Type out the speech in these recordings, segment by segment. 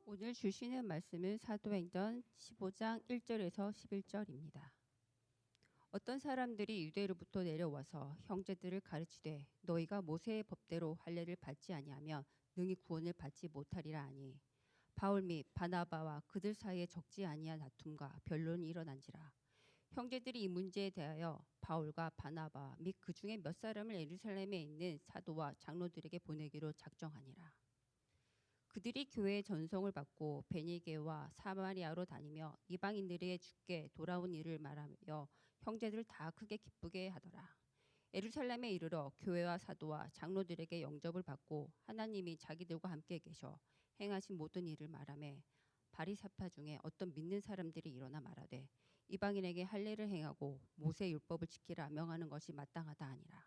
오늘 주시는 말씀은 사도행전 15장 1절에서 11절입니다. 어떤 사람들이 유대로부터 내려와서 형제들을 가르치되 너희가 모세의 법대로 할례를 받지 아니하면 능히 구원을 받지 못하리라 하니 바울 및 바나바와 그들 사이에 적지 아니한 다툼과 변론이 일어난지라. 형제들이 이 문제에 대하여 바울과 바나바 및 그 중에 몇 사람을 예루살렘에 있는 사도와 장로들에게 보내기로 작정하니라. 그들이 교회의 전송을 받고 베니게와 사마리아로 다니며 이방인들에게 주께 돌아온 일을 말하며 형제들 다 크게 기쁘게 하더라. 예루살렘에 이르러 교회와 사도와 장로들에게 영접을 받고 하나님이 자기들과 함께 계셔 행하신 모든 일을 말하며 바리새파 중에 어떤 믿는 사람들이 일어나 말하되 이방인에게 할례를 행하고 모세 율법을 지키라 명하는 것이 마땅하다 하니라.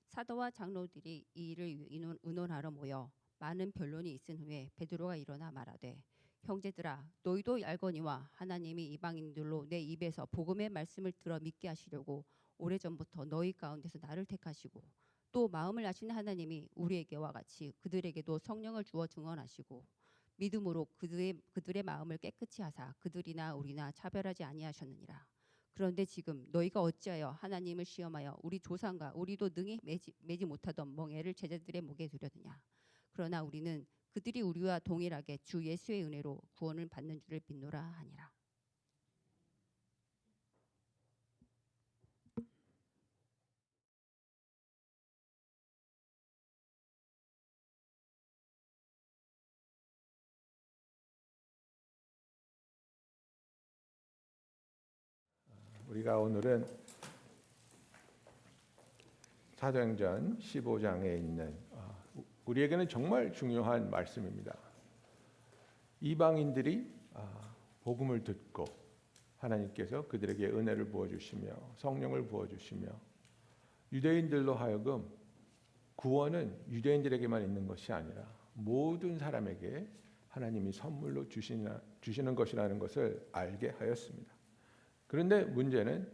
사도와 장로들이 이 일을 의논하러 모여 많은 변론이 있은 후에 베드로가 일어나 말하되 형제들아 너희도 알거니와 하나님이 이방인들로 내 입에서 복음의 말씀을 들어 믿게 하시려고 오래전부터 너희 가운데서 나를 택하시고 또 마음을 아시는 하나님이 우리에게와 같이 그들에게도 성령을 주어 증언하시고 믿음으로 그들의 마음을 깨끗이 하사 그들이나 우리나 차별하지 아니하셨느니라. 그런데 지금 너희가 어찌하여 하나님을 시험하여 우리 조상과 우리도 능히 매지 못하던 멍에를 제자들의 목에 두려느냐. 그러나 우리는 그들이 우리와 동일하게 주 예수의 은혜로 구원을 받는 줄을 믿노라 하니라. 우리가 오늘은 사도행전 15장에 있는 우리에게는 정말 중요한 말씀입니다. 이방인들이 복음을 듣고 하나님께서 그들에게 은혜를 부어주시며 성령을 부어주시며 유대인들로 하여금 구원은 유대인들에게만 있는 것이 아니라 모든 사람에게 하나님이 선물로 주시는 것이라는 것을 알게 하였습니다. 그런데 문제는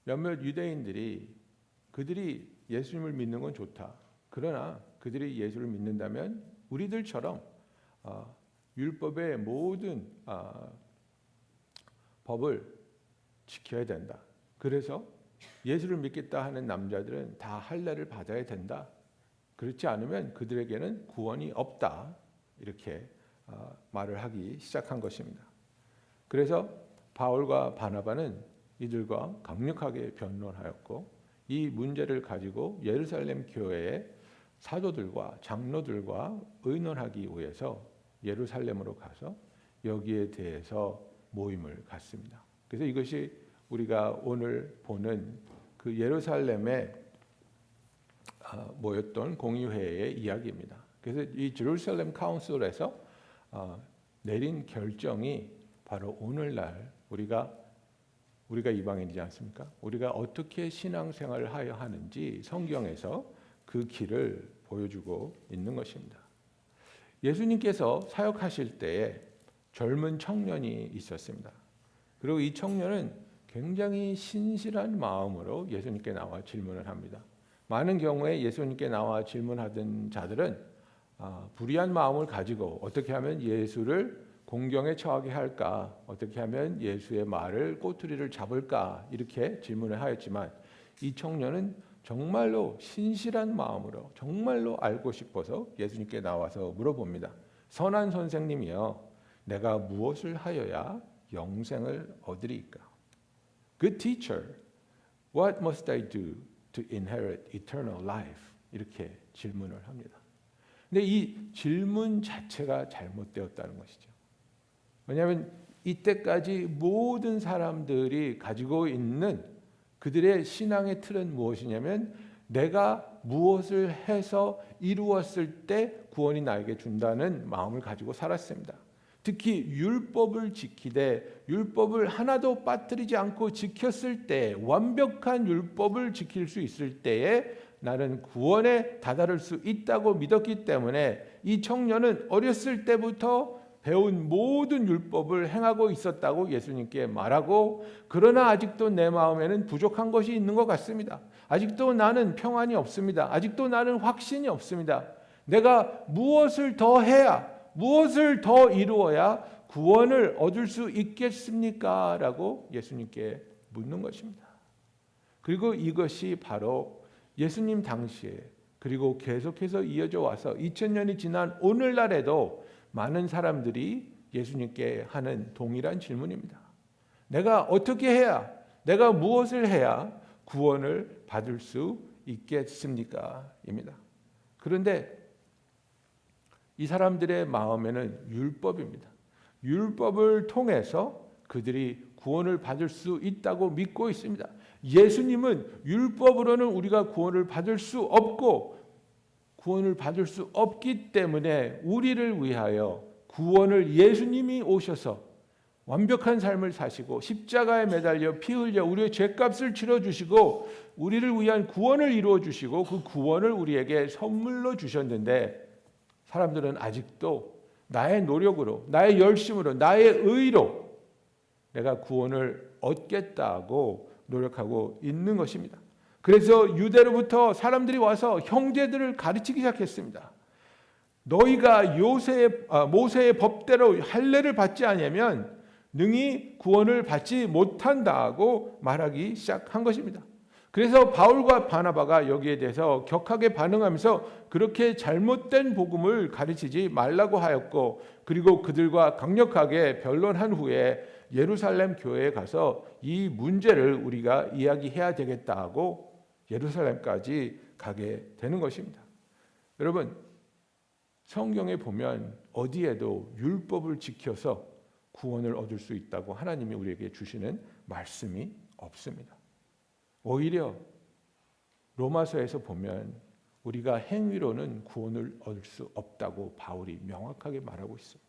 몇몇 유대인들이 그들이 예수님을 믿는 건 좋다. 그러나 그들이 예수를 믿는다면 우리들처럼 율법의 모든 법을 지켜야 된다. 그래서 예수를 믿겠다 하는 남자들은 다 할례를 받아야 된다. 그렇지 않으면 그들에게는 구원이 없다. 이렇게 말을 하기 시작한 것입니다. 그래서 바울과 바나바는 이들과 강력하게 변론하였고 이 문제를 가지고 예루살렘 교회의 사도들과 장로들과 의논하기 위해서 예루살렘으로 가서 여기에 대해서 모임을 갖습니다. 그래서 이것이 우리가 오늘 보는 그 예루살렘에 모였던 공의회의 이야기입니다. 그래서 이 제루살렘 카운슬에서 내린 결정이 바로 오늘날 우리가 이방인이지 않습니까? 우리가 어떻게 신앙생활을 하여 하는지 성경에서 그 길을 보여주고 있는 것입니다. 예수님께서 사역하실 때에 젊은 청년이 있었습니다. 그리고 이 청년은 굉장히 신실한 마음으로 예수님께 나와 질문을 합니다. 많은 경우에 예수님께 나와 질문하던 자들은 불의한 마음을 가지고 어떻게 하면 예수를 공경에 처하게 할까? 어떻게 하면 예수의 말을 꼬투리를 잡을까? 이렇게 질문을 하였지만 이 청년은 정말로 신실한 마음으로 정말로 알고 싶어서 예수님께 나와서 물어봅니다. 선한 선생님이여, 내가 무엇을 하여야 영생을 얻으리까? Good teacher, what must I do to inherit eternal life? 이렇게 질문을 합니다. 근데 이 질문 자체가 잘못되었다는 것이죠. 왜냐하면 이때까지 모든 사람들이 가지고 있는 그들의 신앙의 틀은 무엇이냐면 내가 무엇을 해서 이루었을 때 구원이 나에게 준다는 마음을 가지고 살았습니다. 특히 율법을 지키되 율법을 하나도 빠뜨리지 않고 지켰을 때 완벽한 율법을 지킬 수 있을 때에 나는 구원에 다다를 수 있다고 믿었기 때문에 이 청년은 어렸을 때부터 배운 모든 율법을 행하고 있었다고 예수님께 말하고, 그러나 아직도 내 마음에는 부족한 것이 있는 것 같습니다. 아직도 나는 평안이 없습니다. 아직도 나는 확신이 없습니다. 내가 무엇을 더 해야 무엇을 더 이루어야 구원을 얻을 수 있겠습니까? 라고 예수님께 묻는 것입니다. 그리고 이것이 바로 예수님 당시에 그리고 계속해서 이어져 와서 2000년이 지난 오늘날에도 많은 사람들이 예수님께 하는 동일한 질문입니다. 내가 어떻게 해야, 내가 무엇을 해야 구원을 받을 수 있겠습니까? 입니다. 그런데 이 사람들의 마음에는 율법입니다. 율법을 통해서 그들이 구원을 받을 수 있다고 믿고 있습니다. 예수님은 율법으로는 우리가 구원을 받을 수 없고 구원을 받을 수 없기 때문에 우리를 위하여 구원을 예수님이 오셔서 완벽한 삶을 사시고 십자가에 매달려 피 흘려 우리의 죄값을 치러주시고 우리를 위한 구원을 이루어 주시고 그 구원을 우리에게 선물로 주셨는데 사람들은 아직도 나의 노력으로, 나의 열심으로, 나의 의로 내가 구원을 얻겠다고 노력하고 있는 것입니다. 그래서 유대로부터 사람들이 와서 형제들을 가르치기 시작했습니다. 너희가 모세의 법대로 할례를 받지 않으면 능히 구원을 받지 못한다고 말하기 시작한 것입니다. 그래서 바울과 바나바가 여기에 대해서 격하게 반응하면서 그렇게 잘못된 복음을 가르치지 말라고 하였고 그리고 그들과 강력하게 변론한 후에 예루살렘 교회에 가서 이 문제를 우리가 이야기해야 되겠다고 예루살렘까지 가게 되는 것입니다. 여러분, 성경에 보면 어디에도 율법을 지켜서 구원을 얻을 수 있다고 하나님이 우리에게 주시는 말씀이 없습니다. 오히려 로마서에서 보면 우리가 행위로는 구원을 얻을 수 없다고 바울이 명확하게 말하고 있습니다.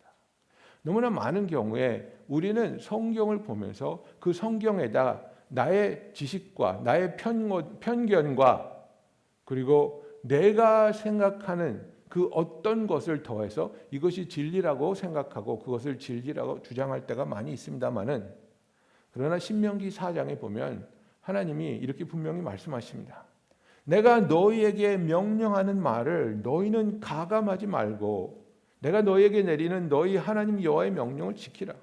너무나 많은 경우에 우리는 성경을 보면서 그 성경에다 나의 지식과 나의 편견과 그리고 내가 생각하는 그 어떤 것을 더해서 이것이 진리라고 생각하고 그것을 진리라고 주장할 때가 많이 있습니다만은 그러나 신명기 4장에 보면 하나님이 이렇게 분명히 말씀하십니다. 내가 너희에게 명령하는 말을 너희는 가감하지 말고 내가 너희에게 내리는 너희 하나님 여호와의 명령을 지키라.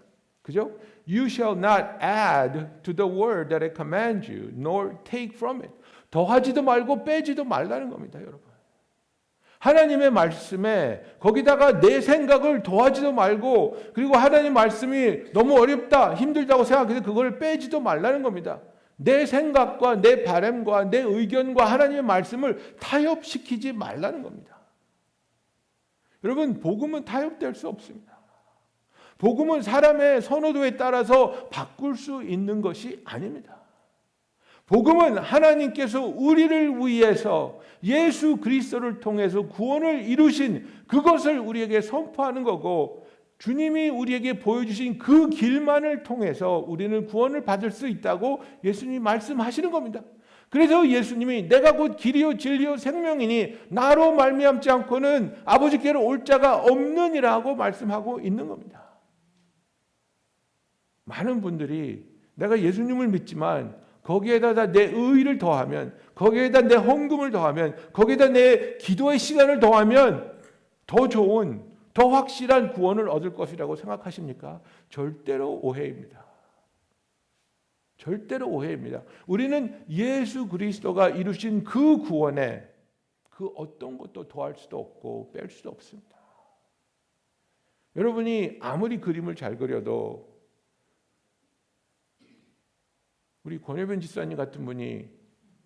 그죠? You shall not add to the word that I command you, nor take from it. 더하지도 말고 빼지도 말라는 겁니다, 여러분. 하나님의 말씀에 거기다가 내 생각을 더하지도 말고 그리고 하나님 말씀이 너무 어렵다, 힘들다고 생각해서 그걸 빼지도 말라는 겁니다. 내 생각과 내 바람과 내 의견과 하나님의 말씀을 타협시키지 말라는 겁니다. 여러분, 복음은 타협될 수 없습니다. 복음은 사람의 선호도에 따라서 바꿀 수 있는 것이 아닙니다. 복음은 하나님께서 우리를 위해서 예수 그리스도를 통해서 구원을 이루신 그것을 우리에게 선포하는 거고 주님이 우리에게 보여주신 그 길만을 통해서 우리는 구원을 받을 수 있다고 예수님이 말씀하시는 겁니다. 그래서 예수님이 내가 곧 길이요 진리요 생명이니 나로 말미암지 않고는 아버지께로 올 자가 없느니라고 말씀하고 있는 겁니다. 많은 분들이 내가 예수님을 믿지만 거기에다 내 의의를 더하면 거기에다 내 헌금을 더하면 거기에다 내 기도의 시간을 더하면 더 좋은 더 확실한 구원을 얻을 것이라고 생각하십니까? 절대로 오해입니다. 절대로 오해입니다. 우리는 예수 그리스도가 이루신 그 구원에 그 어떤 것도 더할 수도 없고 뺄 수도 없습니다. 여러분이 아무리 그림을 잘 그려도 우리 권혜변 집사님 같은 분이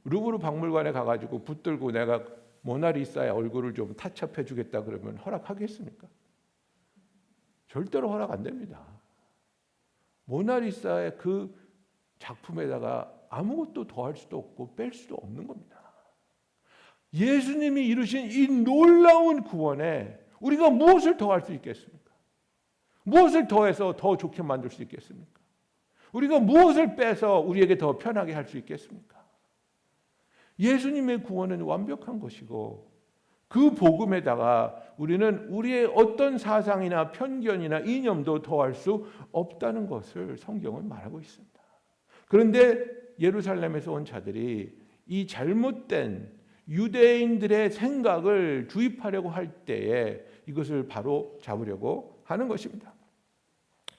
루브르 박물관에 가가지고 붙들고 내가 모나리사의 얼굴을 좀 타첩해 주겠다 그러면 허락하겠습니까? 절대로 허락 안 됩니다. 모나리사의 그 작품에다가 아무것도 더할 수도 없고 뺄 수도 없는 겁니다. 예수님이 이루신 이 놀라운 구원에 우리가 무엇을 더할 수 있겠습니까? 무엇을 더해서 더 좋게 만들 수 있겠습니까? 우리가 무엇을 빼서 우리에게 더 편하게 할 수 있겠습니까? 예수님의 구원은 완벽한 것이고 그 복음에다가 우리는 우리의 어떤 사상이나 편견이나 이념도 더할 수 없다는 것을 성경은 말하고 있습니다. 그런데 예루살렘에서 온 자들이 이 잘못된 유대인들의 생각을 주입하려고 할 때에 이것을 바로 잡으려고 하는 것입니다.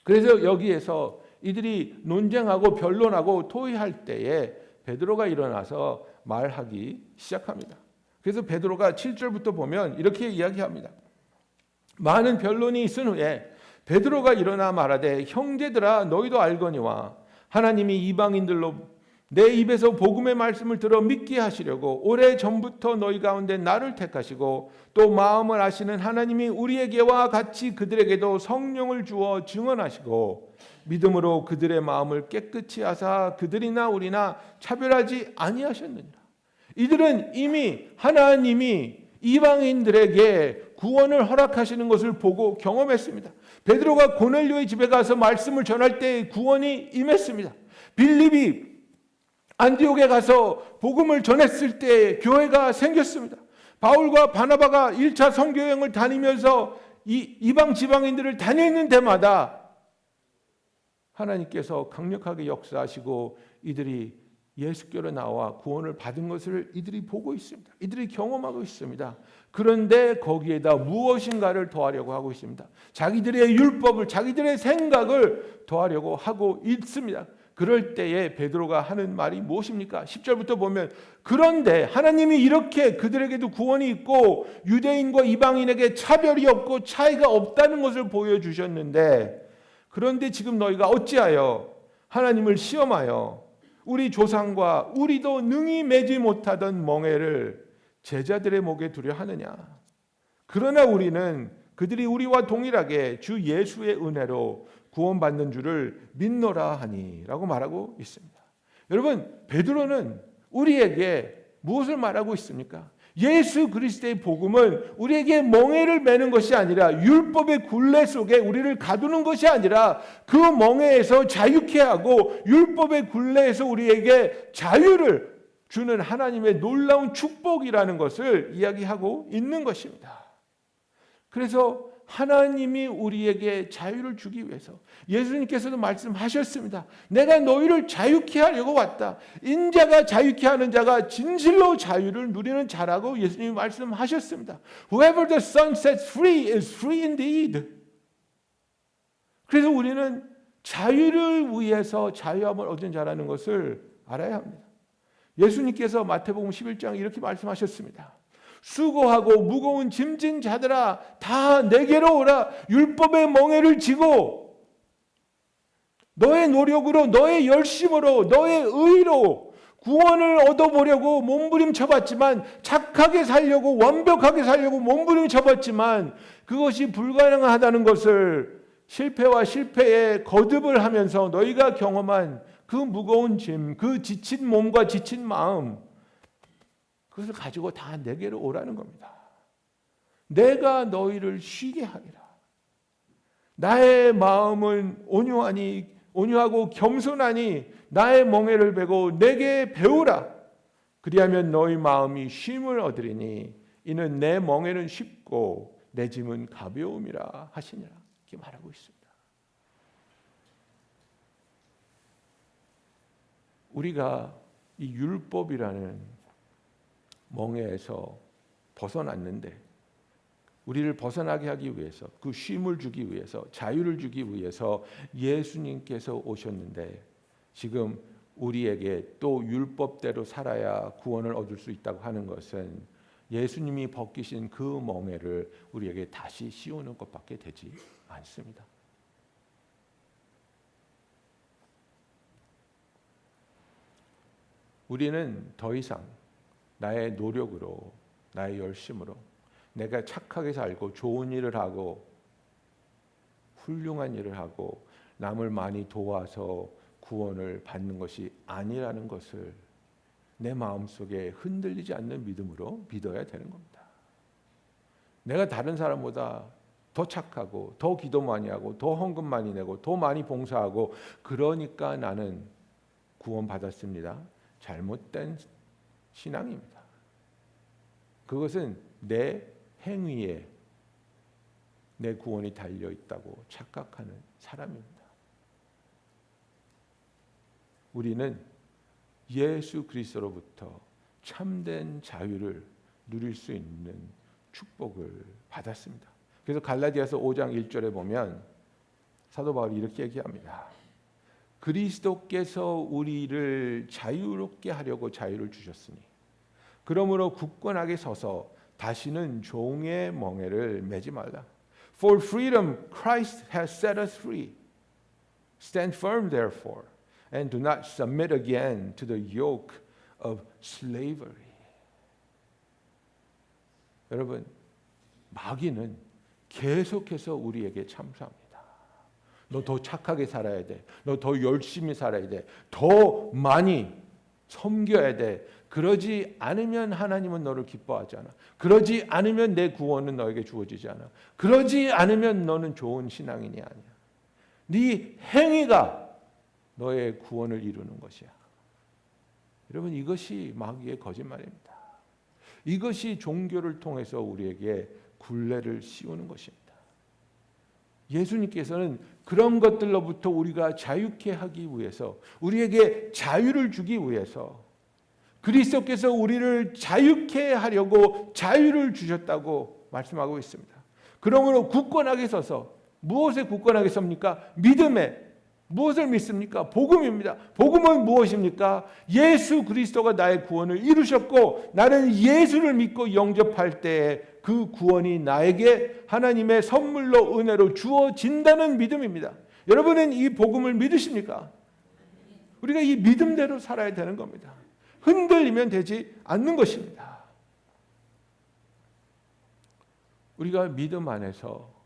그래서 여기에서 이들이 논쟁하고 변론하고 토의할 때에 베드로가 일어나서 말하기 시작합니다. 그래서 베드로가 7절부터 보면 이렇게 이야기합니다. 많은 변론이 있은 후에 베드로가 일어나 말하되 형제들아 너희도 알거니와 하나님이 이방인들로 내 입에서 복음의 말씀을 들어 믿게 하시려고 오래 전부터 너희 가운데 나를 택하시고 또 마음을 아시는 하나님이 우리에게와 같이 그들에게도 성령을 주어 증언하시고 믿음으로 그들의 마음을 깨끗이 하사 그들이나 우리나 차별하지 아니하셨느니라. 이들은 이미 하나님이 이방인들에게 구원을 허락하시는 것을 보고 경험했습니다. 베드로가 고넬료의 집에 가서 말씀을 전할 때 구원이 임했습니다. 빌립이 안디옥에 가서 복음을 전했을 때 교회가 생겼습니다. 바울과 바나바가 1차 선교여행을 다니면서 이방 지방인들을 다니는 데마다 하나님께서 강력하게 역사하시고 이들이 예수께로 나와 구원을 받은 것을 이들이 보고 있습니다. 이들이 경험하고 있습니다. 그런데 거기에다 무엇인가를 더하려고 하고 있습니다. 자기들의 율법을, 자기들의 생각을 더하려고 하고 있습니다. 그럴 때에 베드로가 하는 말이 무엇입니까? 10절부터 보면 그런데 하나님이 이렇게 그들에게도 구원이 있고 유대인과 이방인에게 차별이 없고 차이가 없다는 것을 보여주셨는데 그런데 지금 너희가 어찌하여 하나님을 시험하여 우리 조상과 우리도 능히 매지 못하던 멍에를 제자들의 목에 두려 하느냐. 그러나 우리는 그들이 우리와 동일하게 주 예수의 은혜로 구원받는 줄을 믿노라 하니 라고 말하고 있습니다. 여러분 베드로는 우리에게 무엇을 말하고 있습니까? 예수 그리스도의 복음은 우리에게 멍에를 매는 것이 아니라 율법의 굴레 속에 우리를 가두는 것이 아니라 그 멍에에서 자유케 하고 율법의 굴레에서 우리에게 자유를 주는 하나님의 놀라운 축복이라는 것을 이야기하고 있는 것입니다. 그래서 하나님이 우리에게 자유를 주기 위해서 예수님께서도 말씀하셨습니다. 내가 너희를 자유케 하려고 왔다. 인자가 자유케 하는 자가 진실로 자유를 누리는 자라고 예수님이 말씀하셨습니다. Whoever the Son sets free is free indeed. 그래서 우리는 자유를 위해서 자유함을 얻은 자라는 것을 알아야 합니다. 예수님께서 마태복음 11장 이렇게 말씀하셨습니다. 수고하고 무거운 짐진 자들아 다 내게로 오라. 율법의 멍에를 지고 너의 노력으로 너의 열심으로 너의 의로 구원을 얻어보려고 몸부림쳐봤지만 착하게 살려고 완벽하게 살려고 몸부림쳐봤지만 그것이 불가능하다는 것을 실패와 실패에 거듭을 하면서 너희가 경험한 그 무거운 짐, 그 지친 몸과 지친 마음 그것을 가지고 다 내게로 오라는 겁니다. 내가 너희를 쉬게 하리라. 나의 마음은 온유하고 겸손하니 나의 멍에를 베고 내게 배우라. 그리하면 너희 마음이 쉼을 얻으리니 이는 내 멍에는 쉽고 내 짐은 가벼움이라 하시니라. 이렇게 말하고 있습니다. 우리가 이 율법이라는 멍에에서 벗어났는데 우리를 벗어나게 하기 위해서 그 쉼을 주기 위해서 자유를 주기 위해서 예수님께서 오셨는데 지금 우리에게 또 율법대로 살아야 구원을 얻을 수 있다고 하는 것은 예수님이 벗기신 그 멍에를 우리에게 다시 씌우는 것밖에 되지 않습니다. 우리는 더 이상 나의 노력으로 나의 열심으로 내가 착하게 살고 좋은 일을 하고 훌륭한 일을 하고 남을 많이 도와서 구원을 받는 것이 아니라는 것을 내 마음속에 흔들리지 않는 믿음으로 믿어야 되는 겁니다. 내가 다른 사람보다 더 착하고 더 기도 많이 하고 더 헌금 많이 내고 더 많이 봉사하고 그러니까 나는 구원받았습니다. 잘못된 신앙입니다. 그것은 내 행위에 내 구원이 달려 있다고 착각하는 사람입니다. 우리는 예수 그리스도로부터 참된 자유를 누릴 수 있는 축복을 받았습니다. 그래서 갈라디아서 5장 1절에 보면 사도 바울이 이렇게 얘기합니다. 그리스도께서 우리를 자유롭게 하려고 자유를 주셨으니 그러므로 굳건하게 서서 다시는 종의 멍에를 매지 말라. For freedom Christ has set us free. Stand firm therefore and do not submit again to the yoke of slavery. 여러분, 마귀는 계속해서 우리에게 참수합니다. 너 더 착하게 살아야 돼. 너 더 열심히 살아야 돼. 더 많이 섬겨야 돼. 그러지 않으면 하나님은 너를 기뻐하지 않아. 그러지 않으면 내 구원은 너에게 주어지지 않아. 그러지 않으면 너는 좋은 신앙인이 아니야. 네 행위가 너의 구원을 이루는 것이야. 여러분, 이것이 마귀의 거짓말입니다. 이것이 종교를 통해서 우리에게 굴레를 씌우는 것입니다. 예수님께서는 그런 것들로부터 우리가 자유케 하기 위해서, 우리에게 자유를 주기 위해서 그리스도께서 우리를 자유케 하려고 자유를 주셨다고 말씀하고 있습니다. 그러므로 굳건하게 서서, 무엇에 굳건하게 섭니까? 믿음에. 무엇을 믿습니까? 복음입니다. 복음은 무엇입니까? 예수 그리스도가 나의 구원을 이루셨고 나는 예수를 믿고 영접할 때에 그 구원이 나에게 하나님의 선물로 은혜로 주어진다는 믿음입니다. 여러분은 이 복음을 믿으십니까? 우리가 이 믿음대로 살아야 되는 겁니다. 흔들리면 되지 않는 것입니다. 우리가 믿음 안에서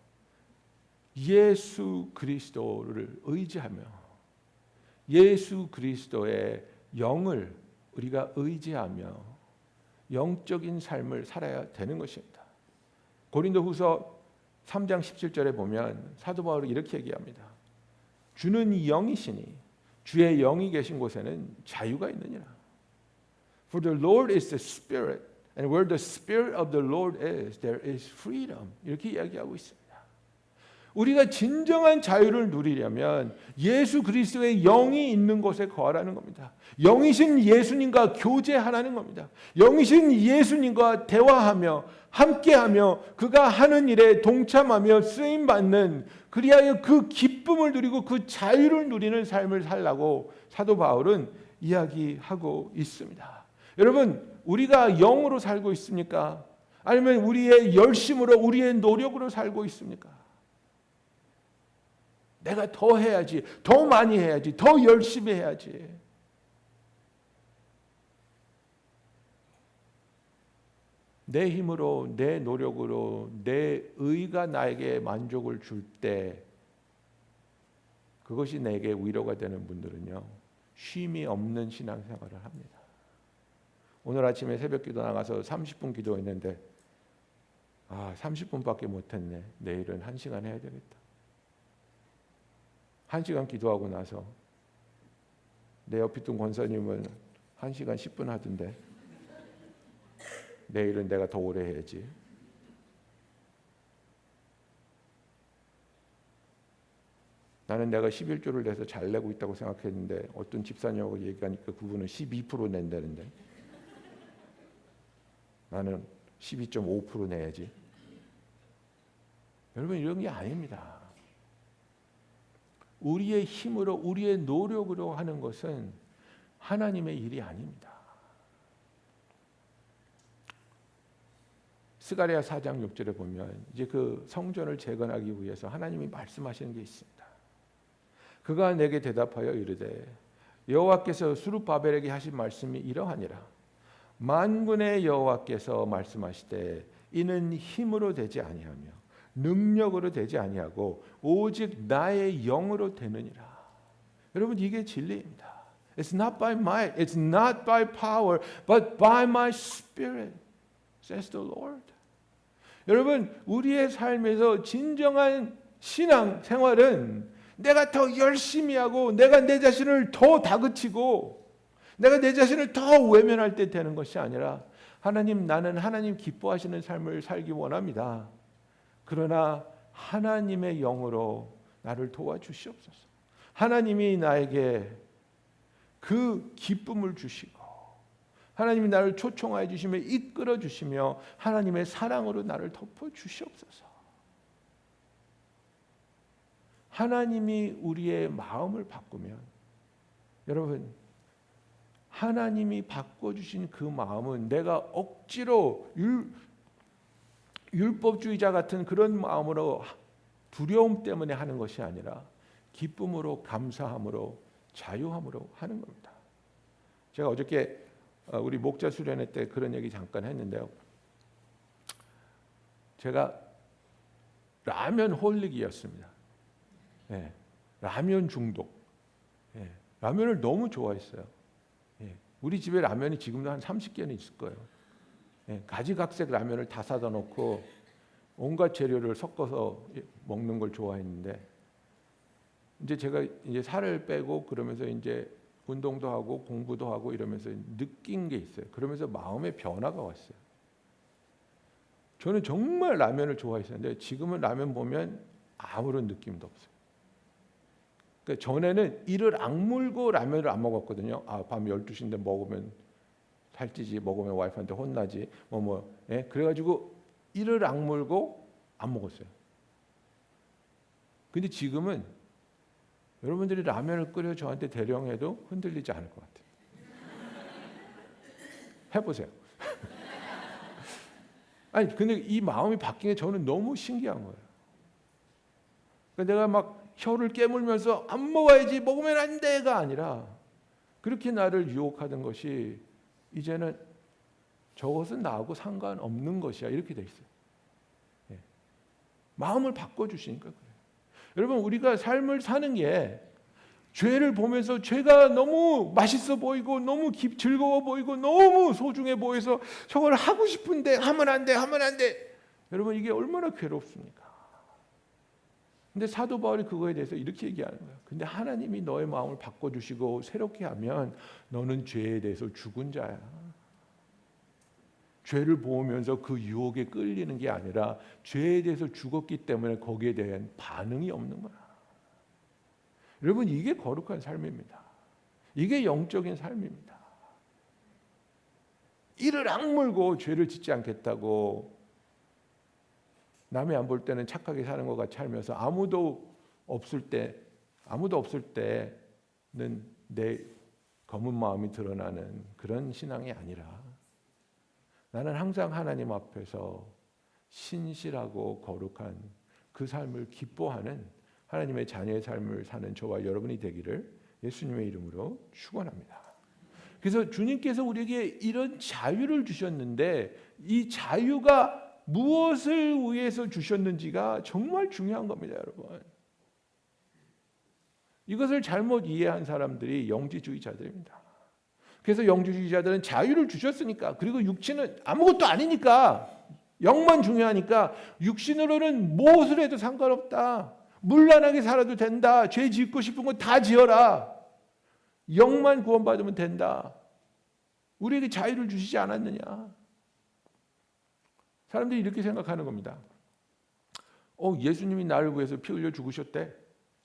예수 그리스도를 의지하며 예수 그리스도의 영을 우리가 의지하며 영적인 삶을 살아야 되는 것입니다. 고린도후서 3장 17절에 보면 사도 바울이 이렇게 얘기합니다. 주는 영이시니 주의 영이 계신 곳에는 자유가 있느니라. For the Lord is the Spirit, and where the Spirit of the Lord is, there is freedom. 이렇게 이야기하고 있습니다. 우리가 진정한 자유를 누리려면 예수 그리스도의 영이 있는 곳에 거하라는 겁니다. 영이신 예수님과 교제하라는 겁니다. 영이신 예수님과 대화하며 함께하며 그가 하는 일에 동참하며 쓰임받는, 그리하여 그 기쁨을 누리고 그 자유를 누리는 삶을 살라고 사도 바울은 이야기하고 있습니다. 여러분, 우리가 영으로 살고 있습니까? 아니면 우리의 열심으로 우리의 노력으로 살고 있습니까? 내가 더 해야지, 더 많이 해야지, 더 열심히 해야지. 내 힘으로, 내 노력으로, 내 의가 나에게 만족을 줄 때 그것이 내게 위로가 되는 분들은요, 쉼이 없는 신앙생활을 합니다. 오늘 아침에 새벽기도 나가서 30분 기도했는데 30분밖에 못했네. 내일은 1시간 해야 되겠다. 1시간 기도하고 나서 내 옆에 있던 권사님은 1시간 10분 하던데 내일은 내가 더 오래 해야지. 나는 내가 11조를 내서 잘 내고 있다고 생각했는데 어떤 집사님하고 얘기하니까 그분은 12% 낸다는데 나는 12.5% 내야지. 여러분, 이런 게 아닙니다. 우리의 힘으로 우리의 노력으로 하는 것은 하나님의 일이 아닙니다. 스가랴 4장 6절에 보면 이제 그 성전을 재건하기 위해서 하나님이 말씀하시는 게 있습니다. 그가 내게 대답하여 이르되 여호와께서 스룹바벨에게 하신 말씀이 이러하니라. 만군의 여호와께서 말씀하시되 이는 힘으로 되지 아니하며 능력으로 되지 아니하고 오직 나의 영으로 되느니라. 여러분, 이게 진리입니다. It's not by might, it's not by power, but by my spirit, says the Lord. 여러분, 우리의 삶에서 진정한 신앙 생활은 내가 더 열심히 하고 내가 내 자신을 더 다그치고 내가 내 자신을 더 외면할 때 되는 것이 아니라 하나님, 나는 하나님 기뻐하시는 삶을 살기 원합니다. 그러나 하나님의 영으로 나를 도와주시옵소서. 하나님이 나에게 그 기쁨을 주시고 하나님이 나를 초청하여 주시며 이끌어 주시며 하나님의 사랑으로 나를 덮어 주시옵소서. 하나님이 우리의 마음을 바꾸면, 여러분, 하나님이 바꿔주신 그 마음은 내가 억지로 율법주의자 같은 그런 마음으로 두려움 때문에 하는 것이 아니라 기쁨으로, 감사함으로, 자유함으로 하는 겁니다. 제가 어저께 우리 목자 수련회 때 그런 얘기 잠깐 했는데요. 제가 라면 홀릭이었습니다. 예, 라면 중독. 예, 라면을 너무 좋아했어요. 예, 우리 집에 라면이 지금도 한 30개는 있을 거예요. 예, 가지각색 라면을 다 사다 놓고 온갖 재료를 섞어서 먹는 걸 좋아했는데, 이제 제가 이제 살을 빼고 그러면서 이제 운동도 하고 공부도 하고 이러면서 느낀 게 있어요. 그러면서 마음의 변화가 왔어요. 저는 정말 라면을 좋아했었는데 지금은 라면 보면 아무런 느낌도 없어요. 그러니까 전에는 이를 악물고 라면을 안 먹었거든요. 밤 12시인데 먹으면 살찌지, 먹으면 와이프한테 혼나지, 예? 그래가지고 이를 악물고 안 먹었어요. 근데 지금은 여러분들이 라면을 끓여 저한테 대령해도 흔들리지 않을 것 같아요. 해보세요. 아니, 근데 이 마음이 바뀐 게 저는 너무 신기한 거예요. 그러니까 내가 막 혀를 깨물면서 안 먹어야지, 먹으면 안 돼가 아니라 그렇게 나를 유혹하던 것이 이제는 저것은 나하고 상관없는 것이야, 이렇게 돼 있어요. 예. 마음을 바꿔주시니까 그래요. 여러분, 우리가 삶을 사는 게 죄를 보면서 죄가 너무 맛있어 보이고 너무 즐거워 보이고 너무 소중해 보여서 저걸 하고 싶은데 하면 안 돼, 하면 안 돼. 여러분, 이게 얼마나 괴롭습니까? 근데 사도 바울이 그거에 대해서 이렇게 얘기하는 거예요. 근데 하나님이 너의 마음을 바꿔주시고 새롭게 하면 너는 죄에 대해서 죽은 자야. 죄를 보면서 그 유혹에 끌리는 게 아니라 죄에 대해서 죽었기 때문에 거기에 대한 반응이 없는 거야. 여러분, 이게 거룩한 삶입니다. 이게 영적인 삶입니다. 이를 악물고 죄를 짓지 않겠다고 남이 안 볼 때는 착하게 사는 것 같이 살면서 아무도 없을 때는 내 검은 마음이 드러나는 그런 신앙이 아니라 나는 항상 하나님 앞에서 신실하고 거룩한 그 삶을 기뻐하는 하나님의 자녀의 삶을 사는 저와 여러분이 되기를 예수님의 이름으로 축원합니다. 그래서 주님께서 우리에게 이런 자유를 주셨는데 이 자유가 무엇을 위해서 주셨는지가 정말 중요한 겁니다, 여러분. 이것을 잘못 이해한 사람들이 영지주의자들입니다. 그래서 영지주의자들은 자유를 주셨으니까, 그리고 육신은 아무것도 아니니까, 영만 중요하니까 육신으로는 무엇을 해도 상관없다. 문란하게 살아도 된다. 죄 짓고 싶은 거 다 지어라. 영만 구원받으면 된다. 우리에게 자유를 주시지 않았느냐. 사람들이 이렇게 생각하는 겁니다. 예수님이 나를 위해서 피 흘려 죽으셨대.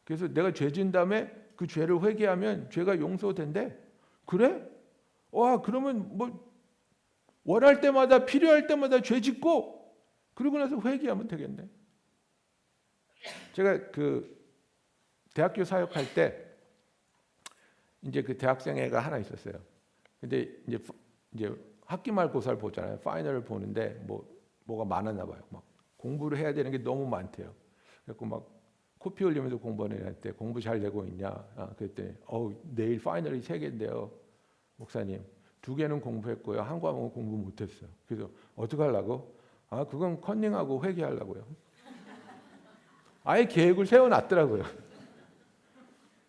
그래서 내가 죄 지은 다음에 그 죄를 회개하면 죄가 용서된대. 그래? 그러면 원할 때마다 필요할 때마다 죄 짓고 그러고 나서 회개하면 되겠네. 제가 그 대학교 사역할 때 이제 그 대학생회가 하나 있었어요. 근데 이제 학기 말고사를 보잖아요. 파이널을 보는데 뭐가 많았나 봐요. 막 공부를 해야 되는 게 너무 많대요. 그래서 막 코피 흘리면서 공부하는 애한테 공부 잘 되고 있냐? 그랬더니 내일 파이널이 3개인데요. 목사님, 2개는 공부했고요. 한 과목은 공부 못했어요. 그래서 어떻게 하려고? 그건 컨닝하고 회개하려고요. 아예 계획을 세워놨더라고요.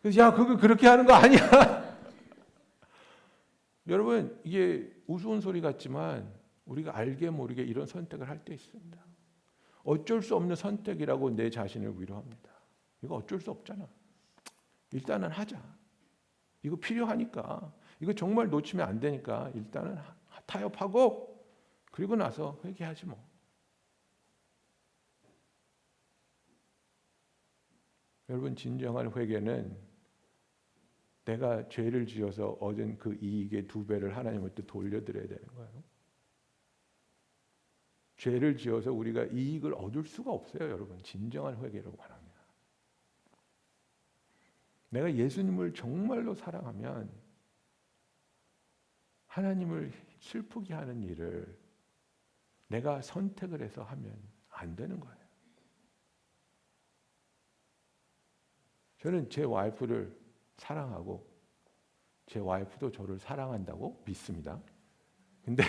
그래서 그거 그렇게 하는 거 아니야. 여러분, 이게 우스운 소리 같지만 우리가 알게 모르게 이런 선택을 할 때 있습니다. 어쩔 수 없는 선택이라고 내 자신을 위로합니다. 이거 어쩔 수 없잖아. 일단은 하자. 이거 필요하니까. 이거 정말 놓치면 안 되니까 일단은 타협하고 그리고 나서 회개하지 뭐. 여러분, 진정한 회개는 내가 죄를 지어서 얻은 그 이익의 2배를 하나님한테 돌려드려야 되는 거예요. 죄를 지어서 우리가 이익을 얻을 수가 없어요, 여러분. 진정한 회개로 말합니다. 내가 예수님을 정말로 사랑하면 하나님을 슬프게 하는 일을 내가 선택을 해서 하면 안 되는 거예요. 저는 제 와이프를 사랑하고 제 와이프도 저를 사랑한다고 믿습니다. 근데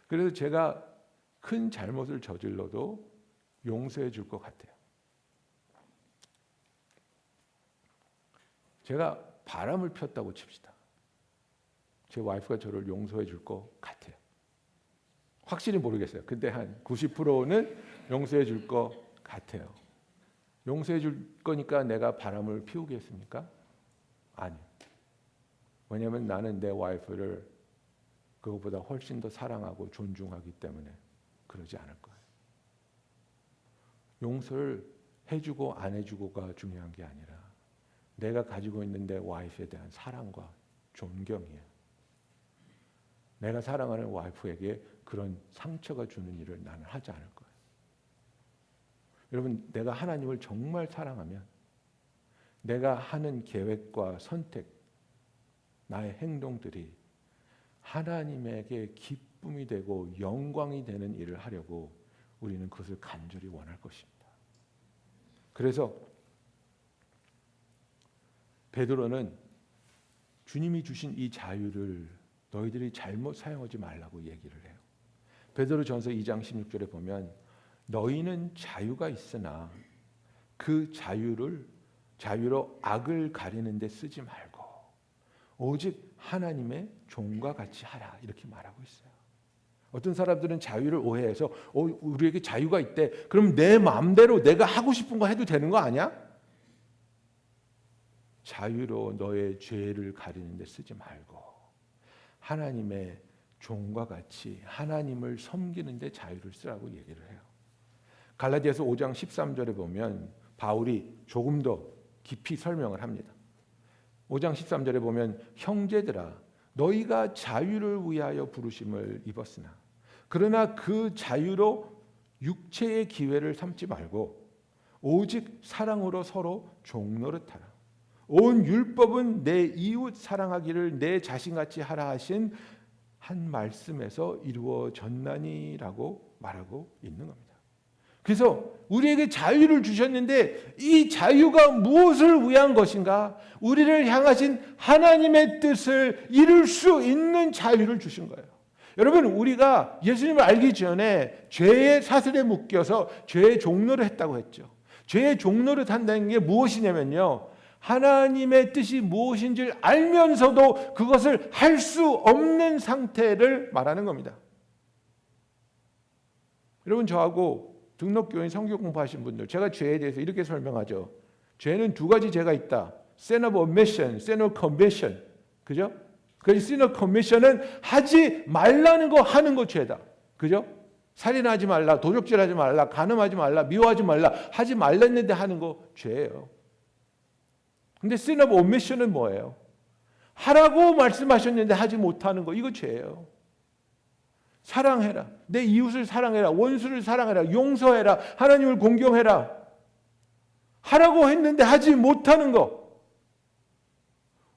그래서 제가 큰 잘못을 저질러도 용서해 줄 것 같아요. 제가 바람을 폈다고 칩시다. 제 와이프가 저를 용서해 줄 것 같아요. 확실히 모르겠어요. 근데 한 90%는 용서해 줄 것 같아요. 용서해 줄 거니까 내가 바람을 피우겠습니까? 아니요. 왜냐하면 나는 내 와이프를 그것보다 훨씬 더 사랑하고 존중하기 때문에 그러지 않을 거예요. 용서를 해주고 안 해주고가 중요한 게 아니라 내가 가지고 있는 내 와이프에 대한 사랑과 존경이에요. 내가 사랑하는 와이프에게 그런 상처가 주는 일을 나는 하지 않을 거예요. 여러분, 내가 하나님을 정말 사랑하면 내가 하는 계획과 선택, 나의 행동들이 하나님에게 기쁨이 되고 영광이 되는 일을 하려고 우리는 그것을 간절히 원할 것입니다. 그래서 베드로는 주님이 주신 이 자유를 너희들이 잘못 사용하지 말라고 얘기를 해요. 베드로전서 2장 16절에 보면 너희는 자유가 있으나 그 자유로 악을 가리는 데 쓰지 말고 오직 하나님의 종과 같이 하라 이렇게 말하고 있어요. 어떤 사람들은 자유를 오해해서 우리에게 자유가 있대. 그럼 내 마음대로 내가 하고 싶은 거 해도 되는 거 아니야? 자유로 너의 죄를 가리는 데 쓰지 말고 하나님의 종과 같이 하나님을 섬기는 데 자유를 쓰라고 얘기를 해요. 갈라디아서 5장 13절에 보면 바울이 조금 더 깊이 설명을 합니다. 5장 13절에 보면 형제들아 너희가 자유를 위하여 부르심을 입었으나 그러나 그 자유로 육체의 기회를 삼지 말고 오직 사랑으로 서로 종노릇하라. 온 율법은 내 이웃 사랑하기를 내 자신같이 하라 하신 한 말씀에서 이루어졌나니라고 말하고 있는 겁니다. 그래서 우리에게 자유를 주셨는데 이 자유가 무엇을 위한 것인가? 우리를 향하신 하나님의 뜻을 이룰 수 있는 자유를 주신 거예요. 여러분, 우리가 예수님을 알기 전에 죄의 사슬에 묶여서 죄의 종노를 했다고 했죠. 죄의 종노를 한다는 게 무엇이냐면요, 하나님의 뜻이 무엇인지를 알면서도 그것을 할 수 없는 상태를 말하는 겁니다. 여러분, 저하고 등록교인 성경 공부하신 분들, 제가 죄에 대해서 이렇게 설명하죠. 죄는 두 가지 죄가 있다. sin of omission, sin of commission. 그죠? 그래서 sin of commission은 하지 말라는 거 하는 거 죄다. 그죠? 살인하지 말라, 도적질하지 말라, 간음하지 말라, 미워하지 말라, 하지 말랬는데 하는 거 죄예요. 근데 sin of omission은 뭐예요? 하라고 말씀하셨는데 하지 못하는 거, 이거 죄예요. 사랑해라. 내 이웃을 사랑해라. 원수를 사랑해라. 용서해라. 하나님을 공경해라. 하라고 했는데 하지 못하는 거.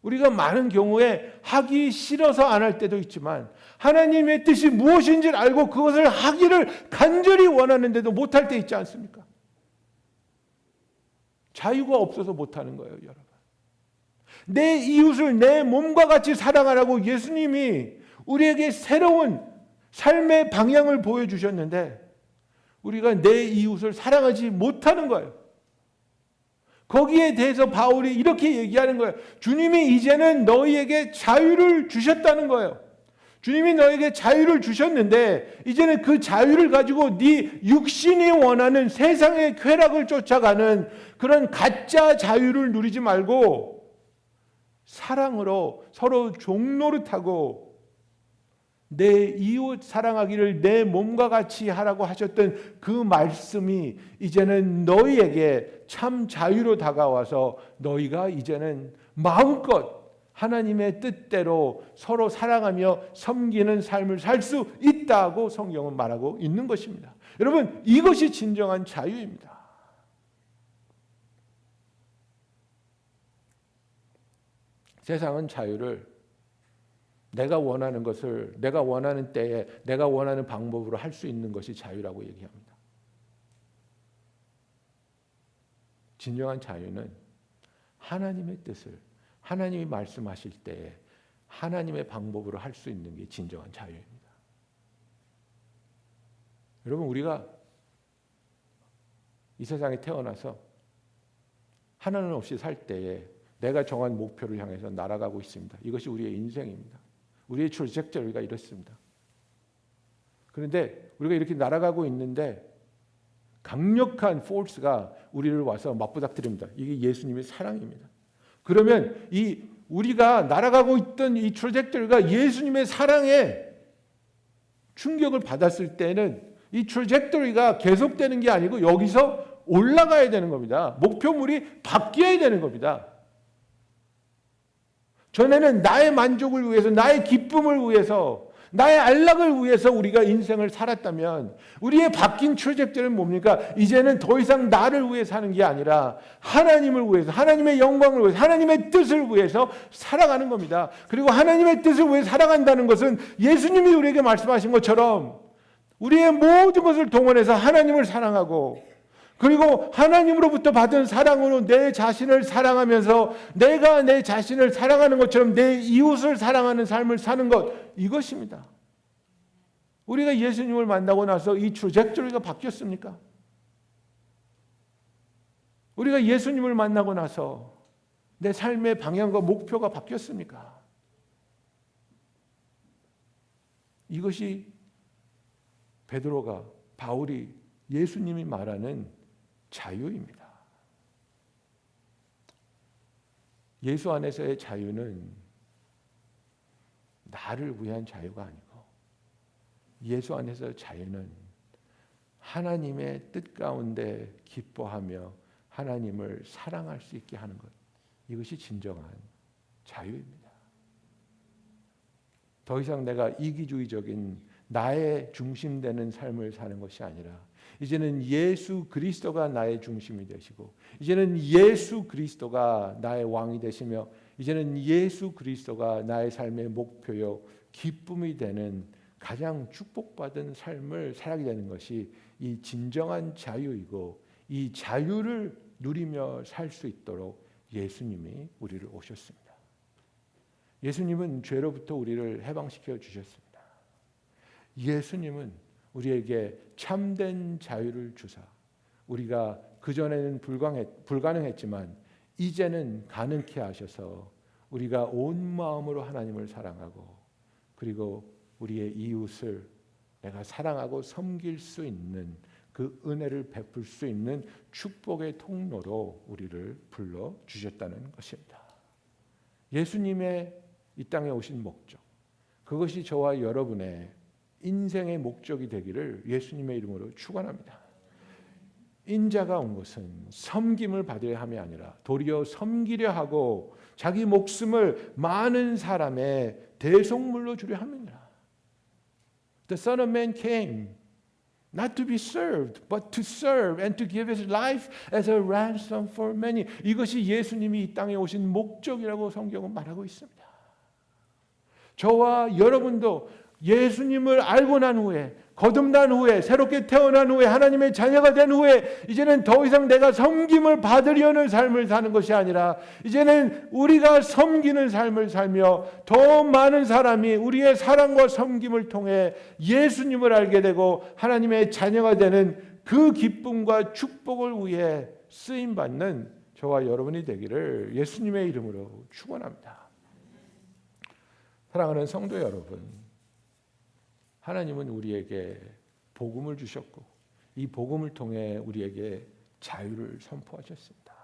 우리가 많은 경우에 하기 싫어서 안 할 때도 있지만 하나님의 뜻이 무엇인지를 알고 그것을 하기를 간절히 원하는데도 못할 때 있지 않습니까? 자유가 없어서 못하는 거예요, 여러분. 내 이웃을 내 몸과 같이 사랑하라고 예수님이 우리에게 새로운 삶의 방향을 보여주셨는데 우리가 내 이웃을 사랑하지 못하는 거예요. 거기에 대해서 바울이 이렇게 얘기하는 거예요. 주님이 이제는 너희에게 자유를 주셨다는 거예요. 주님이 너에게 자유를 주셨는데 이제는 그 자유를 가지고 네 육신이 원하는 세상의 쾌락을 쫓아가는 그런 가짜 자유를 누리지 말고 사랑으로 서로 종노릇하고 내 이웃 사랑하기를 내 몸과 같이 하라고 하셨던 그 말씀이 이제는 너희에게 참 자유로 다가와서 너희가 이제는 마음껏 하나님의 뜻대로 서로 사랑하며 섬기는 삶을 살 수 있다고 성경은 말하고 있는 것입니다. 여러분, 이것이 진정한 자유입니다. 세상은 자유를 내가 원하는 것을 내가 원하는 때에 내가 원하는 방법으로 할 수 있는 것이 자유라고 얘기합니다. 진정한 자유는 하나님의 뜻을 하나님이 말씀하실 때에 하나님의 방법으로 할 수 있는 게 진정한 자유입니다. 여러분, 우리가 이 세상에 태어나서 하나님 없이 살 때에 내가 정한 목표를 향해서 날아가고 있습니다. 이것이 우리의 인생입니다. 우리의 트래젝터리가 이렇습니다. 그런데 우리가 이렇게 날아가고 있는데 강력한 포스가 우리를 와서 맞부닥뜨립니다. 이게 예수님의 사랑입니다. 그러면 이 우리가 날아가고 있던 이 트래젝터리가 예수님의 사랑에 충격을 받았을 때는 이 트래젝터리가 계속되는 게 아니고 여기서 올라가야 되는 겁니다. 목표물이 바뀌어야 되는 겁니다. 전에는 나의 만족을 위해서, 나의 기쁨을 위해서, 나의 안락을 위해서 우리가 인생을 살았다면 우리의 바뀐 트래젝터리는 뭡니까? 이제는 더 이상 나를 위해 사는 게 아니라 하나님을 위해서, 하나님의 영광을 위해서, 하나님의 뜻을 위해서 살아가는 겁니다. 그리고 하나님의 뜻을 위해 살아간다는 것은 예수님이 우리에게 말씀하신 것처럼 우리의 모든 것을 동원해서 하나님을 사랑하고 그리고 하나님으로부터 받은 사랑으로 내 자신을 사랑하면서 내가 내 자신을 사랑하는 것처럼 내 이웃을 사랑하는 삶을 사는 것, 이것입니다. 우리가 예수님을 만나고 나서 이 트래젝터리가 바뀌었습니까? 우리가 예수님을 만나고 나서 내 삶의 방향과 목표가 바뀌었습니까? 이것이 베드로가, 바울이, 예수님이 말하는 자유입니다. 예수 안에서의 자유는 나를 위한 자유가 아니고 예수 안에서의 자유는 하나님의 뜻 가운데 기뻐하며 하나님을 사랑할 수 있게 하는 것, 이것이 진정한 자유입니다. 더 이상 내가 이기주의적인 나의 중심되는 삶을 사는 것이 아니라 이제는 예수 그리스도가 나의 중심이 되시고 이제는 예수 그리스도가 나의 왕이 되시며 이제는 예수 그리스도가 나의 삶의 목표요 기쁨이 되는 가장 축복받은 삶을 살게 되는 것이 이 진정한 자유이고 이 자유를 누리며 살 수 있도록 예수님이 우리를 오셨습니다. 예수님은 죄로부터 우리를 해방시켜 주셨습니다. 예수님은 우리에게 참된 자유를 주사 우리가 그전에는 불가능했지만 이제는 가능케 하셔서 우리가 온 마음으로 하나님을 사랑하고 그리고 우리의 이웃을 내가 사랑하고 섬길 수 있는 그 은혜를 베풀 수 있는 축복의 통로로 우리를 불러주셨다는 것입니다. 예수님의 이 땅에 오신 목적, 그것이 저와 여러분의 인생의 목적이 되기를 예수님의 이름으로 축원합니다. 인자가 온 것은 섬김을 받아야 함이 아니라 도리어 섬기려 하고 자기 목숨을 많은 사람의 대속물로 주려 함이니라. The Son of Man came not to be served, but to serve and to give his life as a ransom for many. 이것이 예수님이 이 땅에 오신 목적이라고 성경은 말하고 있습니다. 저와 여러분도 예수님을 알고 난 후에 거듭난 후에 새롭게 태어난 후에 하나님의 자녀가 된 후에 이제는 더 이상 내가 섬김을 받으려는 삶을 사는 것이 아니라 이제는 우리가 섬기는 삶을 살며 더 많은 사람이 우리의 사랑과 섬김을 통해 예수님을 알게 되고 하나님의 자녀가 되는 그 기쁨과 축복을 위해 쓰임받는 저와 여러분이 되기를 예수님의 이름으로 축원합니다. 사랑하는 성도 여러분, 하나님은 우리에게 복음을 주셨고 이 복음을 통해 우리에게 자유를 선포하셨습니다.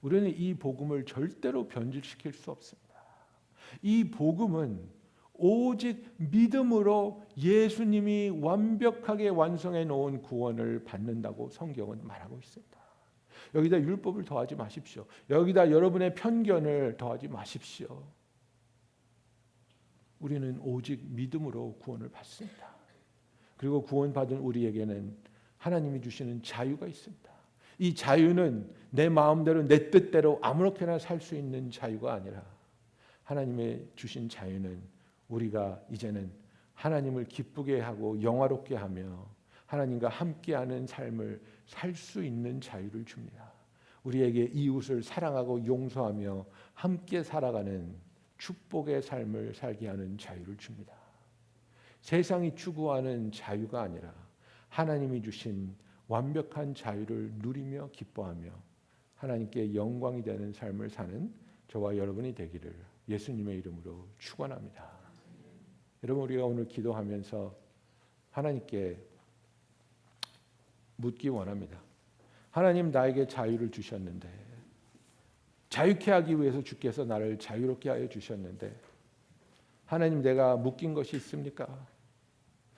우리는 이 복음을 절대로 변질시킬 수 없습니다. 이 복음은 오직 믿음으로 예수님이 완벽하게 완성해 놓은 구원을 받는다고 성경은 말하고 있습니다. 여기다 율법을 더하지 마십시오. 여기다 여러분의 편견을 더하지 마십시오. 우리는 오직 믿음으로 구원을 받습니다. 그리고 구원받은 우리에게는 하나님이 주시는 자유가 있습니다. 이 자유는 내 마음대로 내 뜻대로 아무렇게나 살 수 있는 자유가 아니라 하나님의 주신 자유는 우리가 이제는 하나님을 기쁘게 하고 영화롭게 하며 하나님과 함께하는 삶을 살 수 있는 자유를 줍니다. 우리에게 이웃을 사랑하고 용서하며 함께 살아가는 축복의 삶을 살게 하는 자유를 줍니다. 세상이 추구하는 자유가 아니라 하나님이 주신 완벽한 자유를 누리며 기뻐하며 하나님께 영광이 되는 삶을 사는 저와 여러분이 되기를 예수님의 이름으로 축원합니다. 여러분, 우리가 오늘 기도하면서 하나님께 묻기 원합니다. 하나님, 나에게 자유를 주셨는데, 자유케 하기 위해서 주께서 나를 자유롭게 하여 주셨는데, 하나님, 내가 묶인 것이 있습니까?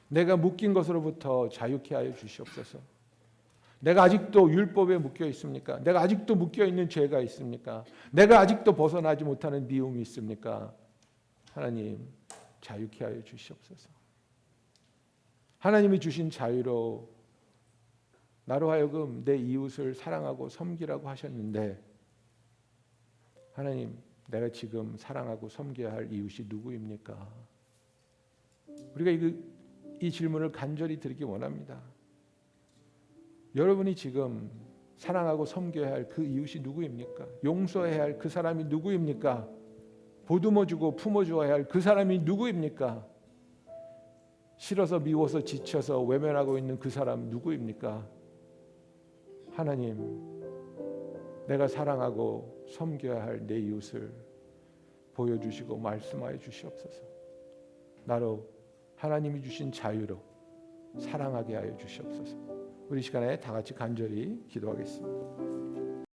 내가 묶인 것으로부터 자유케 하여 주시옵소서. 내가 아직도 율법에 묶여 있습니까? 내가 아직도 묶여 있는 죄가 있습니까? 내가 아직도 벗어나지 못하는 미움이 있습니까? 하나님, 자유케 하여 주시옵소서. 하나님이 주신 자유로 나로 하여금 내 이웃을 사랑하고 섬기라고 하셨는데, 하나님, 내가 지금 사랑하고 섬겨야 할 이웃이 누구입니까? 우리가 이 질문을 간절히 드리기 원합니다. 여러분이 지금 사랑하고 섬겨야 할 그 이웃이 누구입니까? 용서해야 할 그 사람이 누구입니까? 보듬어주고 품어주어야 할 그 사람이 누구입니까? 싫어서 미워서 지쳐서 외면하고 있는 그 사람 누구입니까? 하나님, 내가 사랑하고 섬겨야 할 내 이웃을 보여주시고 말씀하여 주시옵소서. 나로 하나님이 주신 자유로 살아가게 하여 주시옵소서. 우리 시간에 다 같이 간절히 기도하겠습니다.